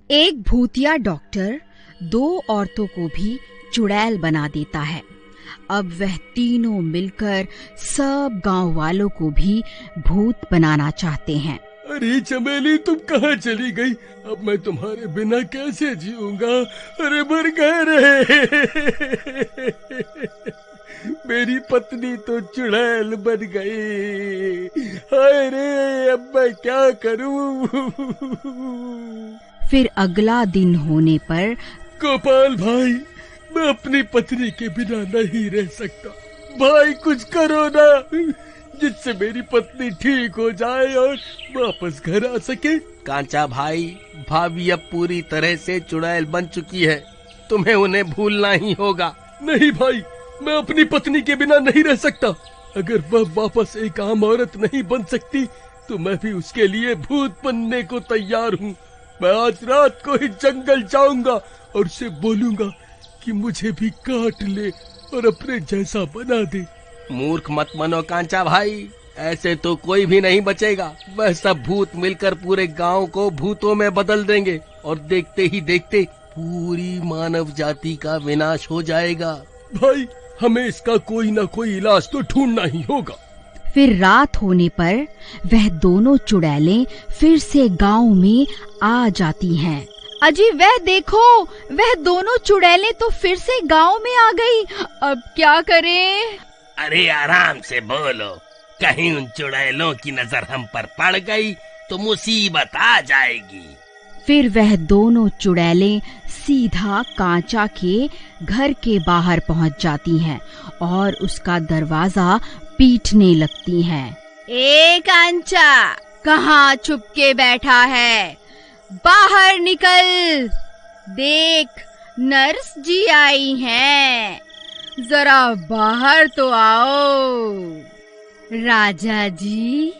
एक भूतिया डॉक्टर 2 औरतों को भी चुड़ैल बना देता है। अब वह तीनों मिलकर सब गांव वालों को भी भूत बनाना चाहते हैं। अरे चमेली, तुम कहाँ चली गई? अब मैं तुम्हारे बिना कैसे जीऊंगा? अरे मर गए रे। मेरी पत्नी तो चुड़ैल बन गई। हाय रे, अब मैं क्या करूं? फिर अगला दिन होने पर गोपाल भाई, मैं अपनी पत्नी के बिना नहीं रह सकता। भाई कुछ करो ना, जिससे मेरी पत्नी ठीक हो जाए और वापस घर आ सके। कांचा भाई, भाभी अब पूरी तरह से चुड़ैल बन चुकी है, तुम्हें उन्हें भूलना ही होगा। नहीं भाई, मैं अपनी पत्नी के बिना नहीं रह सकता। अगर वह वापस एक आम औरत नहीं बन सकती तो मैं भी उसके लिए भूत बनने को तैयार हूँ। मैं आज रात को ही जंगल जाऊंगा और उसे बोलूंगा कि मुझे भी काट ले और अपने जैसा बना दे। मूर्ख मत बनो कांचा भाई, ऐसे तो कोई भी नहीं बचेगा। वह सब भूत मिलकर पूरे गांव को भूतों में बदल देंगे और देखते ही देखते पूरी मानव जाति का विनाश हो जाएगा। भाई, हमें इसका कोई ना कोई इलाज तो ढूंढना ही होगा। फिर रात होने पर वह दोनों चुड़ैलें फिर से गांव में आ जाती हैं। अजी वह देखो, वह दोनों चुड़ैलें तो फिर से गांव में आ गई। अब क्या करें? अरे आराम से बोलो, कहीं उन चुड़ैलों की नजर हम पर पड़ गई तो मुसीबत आ जाएगी। फिर वह दोनों चुड़ैलें सीधा कांचा के घर के बाहर पहुंच जाती हैं और उसका दरवाजा पीटने लगती हैं। ए कांचा, कहाँ छुप के बैठा है? बाहर निकल, देख नर्स जी आई हैं, जरा बाहर तो आओ। राजा जी,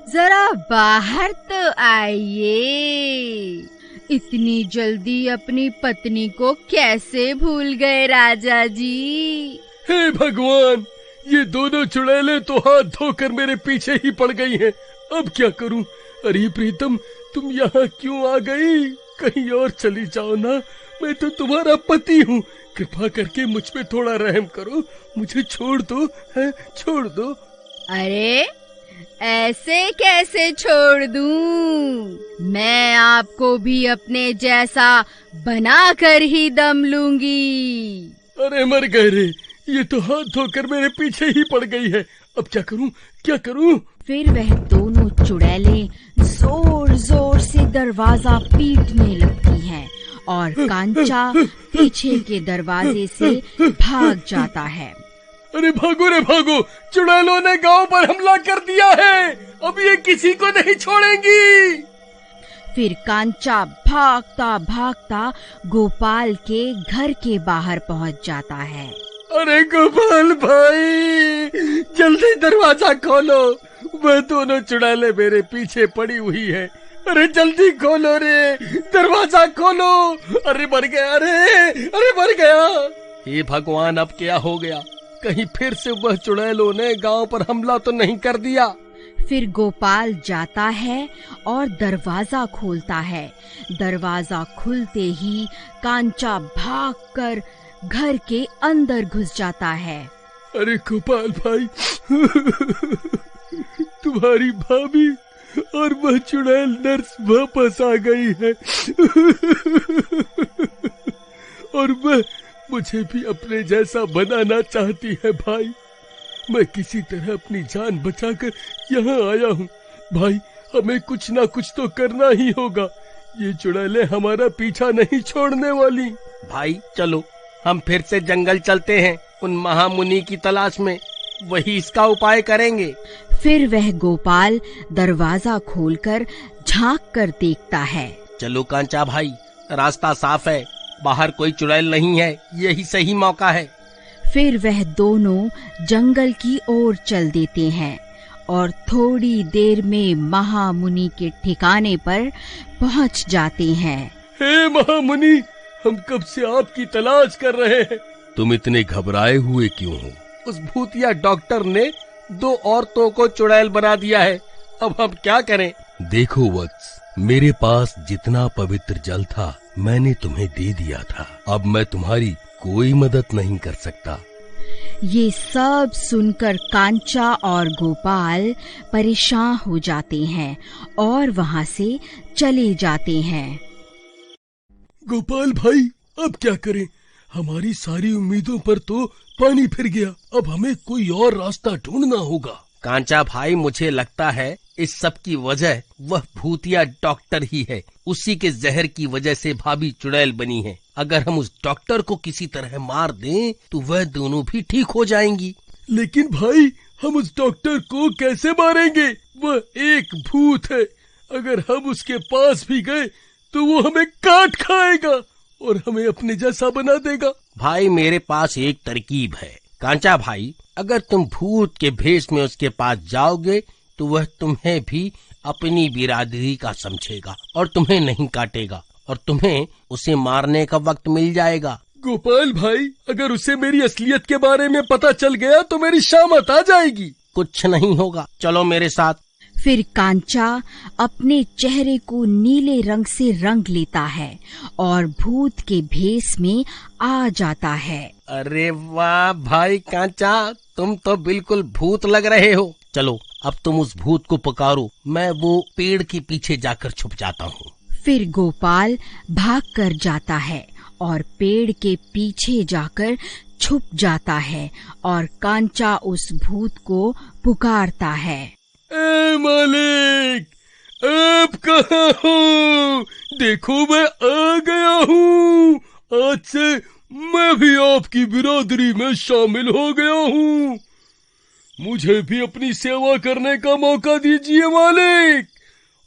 जरा बाहर तो आइए। इतनी जल्दी अपनी पत्नी को कैसे भूल गए राजा जी? हे भगवान, ये दोनों चुड़ैलें तो हाथ धोकर मेरे पीछे ही पड़ गई हैं। अब क्या करूं? अरे प्रीतम, तुम यहाँ क्यों आ गई? कहीं और चली जाओ ना, मैं तो तुम्हारा पति हूँ। कृपा करके मुझ पे थोड़ा रहम करो, मुझे छोड़ दो, है छोड़ दो। अरे ऐसे कैसे छोड़ दूं? मैं आपको भी अपने जैसा बनाकर ही दम लूंगी। अरे मर गए रे, ये तो हाथ धोकर मेरे पीछे ही पड़ गई है। अब क्या करूं, क्या करूं? फिर वह दोनों चुड़ैलें जोर जोर से दरवाजा पीटने लगती हैं और कांचा पीछे के दरवाजे से भाग जाता है। अरे भागो रे भागो, चुड़ैलों ने गांव पर हमला कर दिया है। अब ये किसी को नहीं छोड़ेंगी। फिर कांचा भागता भागता गोपाल के घर के बाहर पहुंच जाता है। अरे गोपाल भाई, जल्दी दरवाजा खोलो, वह दोनों चुड़ैलें मेरे पीछे पड़ी हुई है। अरे जल्दी खोलो रे, दरवाजा खोलो। अरे मर गया रे, अरे मर गया। हे भगवान, अब क्या हो गया? कहीं फिर से वह चुड़ैलों ने गांव पर हमला तो नहीं कर दिया? फिर गोपाल जाता है और दरवाजा खोलता है। दरवाजा खुलते ही कांचा भागकर घर के अंदर घुस जाता है। अरे गोपाल भाई, तुम्हारी भाभी और वह चुड़ैल नर्स वापस आ गई है। और वह मुझे भी अपने जैसा बनाना चाहती है। भाई, मैं किसी तरह अपनी जान बचाकर यहाँ आया हूँ। भाई, हमें कुछ ना कुछ तो करना ही होगा। ये चुड़ैलें हमारा पीछा नहीं छोड़ने वाली। भाई चलो, हम फिर से जंगल चलते हैं उन महामुनि की तलाश में, वही इसका उपाय करेंगे। फिर वह गोपाल दरवाजा खोलकर झांक कर देखता है। चलो कांचा भाई, रास्ता साफ है, बाहर कोई चुड़ैल नहीं है, यही सही मौका है। फिर वह दोनों जंगल की ओर चल देते हैं और थोड़ी देर में महामुनि के ठिकाने पर पहुंच जाते हैं। हे महामुनि, हम कब से आपकी तलाश कर रहे हैं। तुम इतने घबराए हुए क्यों हो? उस भूतिया डॉक्टर ने 2 औरतों को चुड़ैल बना दिया है, अब हम क्या करें? देखो वत्स, मेरे पास जितना पवित्र जल था मैंने तुम्हें दे दिया था। अब मैं तुम्हारी कोई मदद नहीं कर सकता। ये सब सुनकर कांचा और गोपाल परेशान हो जाते हैं और वहाँ से चले जाते हैं। गोपाल भाई, अब क्या करें? हमारी सारी उम्मीदों पर तो पानी फिर गया। अब हमें कोई और रास्ता ढूंढना होगा। कांचा भाई, मुझे लगता है इस सब की वजह वह भूतिया डॉक्टर ही है। उसी के जहर की वजह से भाभी चुड़ैल बनी है। अगर हम उस डॉक्टर को किसी तरह मार दें तो वह दोनों भी ठीक हो जाएंगी। लेकिन भाई, हम उस डॉक्टर को कैसे मारेंगे? वह एक भूत है। अगर हम उसके पास भी गए तो वो हमें काट खाएगा और हमें अपने जैसा बना देगा। भाई, मेरे पास एक तरकीब है। कांचा भाई, अगर तुम भूत के भेष में उसके पास जाओगे तो वह तुम्हें भी अपनी बिरादरी का समझेगा और तुम्हें नहीं काटेगा और तुम्हें उसे मारने का वक्त मिल जाएगा। गोपाल भाई, अगर उसे मेरी असलियत के बारे में पता चल गया तो मेरी शामत आ जाएगी। कुछ नहीं होगा, चलो मेरे साथ। फिर कांचा अपने चेहरे को नीले रंग से रंग लेता है और भूत के भेष में आ जाता है। अरे वाह भाई कांचा, तुम तो बिल्कुल भूत लग रहे हो। चलो अब तुम उस भूत को पुकारो, मैं वो पेड़ के पीछे जाकर छुप जाता हूँ। फिर गोपाल भाग कर जाता है और पेड़ के पीछे जाकर छुप जाता है और कांचा उस भूत को पुकारता है। ए मालिक, अब कहाँ हो? देखो मैं आ गया हूँ। आज से मैं भी आपकी बिरादरी में शामिल हो गया हूँ। मुझे भी अपनी सेवा करने का मौका दीजिए मालिक।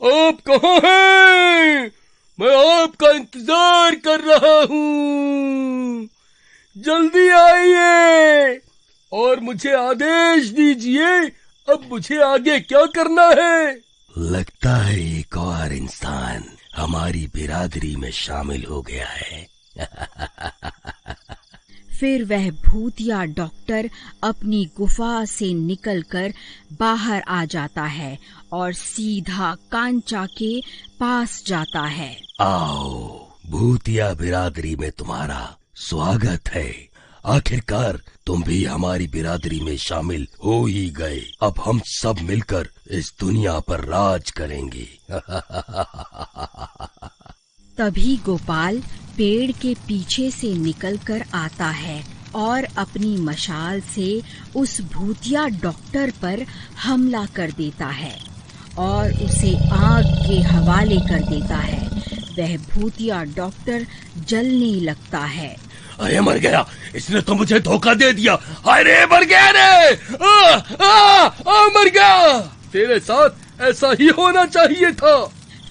आप कहाँ हैं? मैं आपका इंतजार कर रहा हूँ। जल्दी आइए और मुझे आदेश दीजिए। अब मुझे आगे क्या करना है? लगता है एक और इंसान हमारी बिरादरी में शामिल हो गया है। फिर वह भूतिया डॉक्टर अपनी गुफा से निकलकर बाहर आ जाता है और सीधा कांचा के पास जाता है। आओ, भूतिया बिरादरी में तुम्हारा स्वागत है। आखिरकार तुम भी हमारी बिरादरी में शामिल हो ही गए। अब हम सब मिलकर इस दुनिया पर राज करेंगे। तभी गोपाल पेड़ के पीछे से निकलकर आता है और अपनी मशाल से उस भूतिया डॉक्टर पर हमला कर देता है और उसे आग के हवाले कर देता है। वह भूतिया डॉक्टर जलने लगता है। अरे मर गया, इसने तो मुझे धोखा दे दिया। अरे मर गया रे, मर गया। तेरे साथ ऐसा ही होना चाहिए था।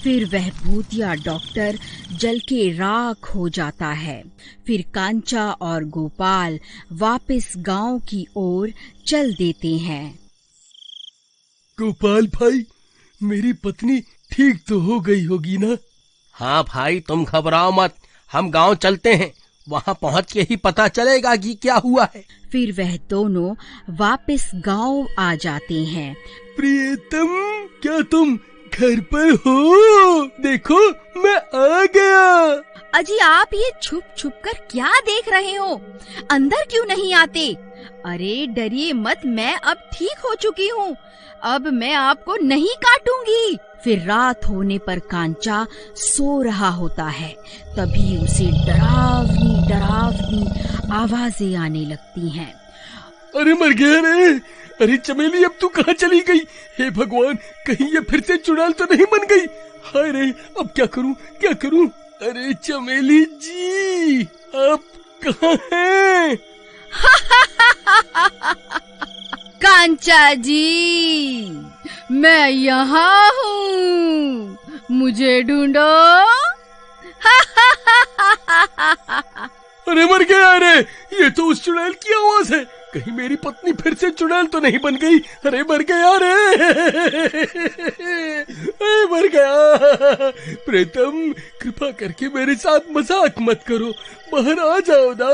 फिर वह भूतिया डॉक्टर जल के राख हो जाता है। फिर कांचा और गोपाल वापस गांव की ओर चल देते हैं। गोपाल भाई, मेरी पत्नी ठीक तो हो गई होगी ना? हाँ भाई, तुम घबराओ मत, हम गांव चलते हैं। वहाँ पहुँच के ही पता चलेगा कि क्या हुआ है। फिर वह दोनों वापस गांव आ जाते हैं। प्रियतम, क्या तुम घर पर हो? देखो मैं आ गया। अजी, आप ये छुप छुप कर क्या देख रहे हो? अंदर क्यों नहीं आते? अरे डरिए मत, मैं अब ठीक हो चुकी हूँ। अब मैं आपको नहीं काटूंगी। फिर रात होने पर कांचा सो रहा होता है। तभी उसे डरावनी डरावनी आवाजें आने लगती हैं। अरे मर गया रे। अरे चमेली, अब तू कहाँ चली गई? हे भगवान, कहीं ये फिर से चुड़ैल तो नहीं बन गई? हाय रे, अब क्या करूं, क्या करूं? अरे चमेली जी, आप कहाँ हैं? कांचा जी, मैं यहाँ हूँ, मुझे ढूंढो। अरे मर गया रे, ये तो उस चुड़ैल की आवाज है। कहीं मेरी पत्नी फिर से चुड़ैल तो नहीं बन गई? अरे मर गया रे, मर गया। प्रीतम, कृपा करके मेरे साथ मजाक मत करो, बाहर आ जाओ ना।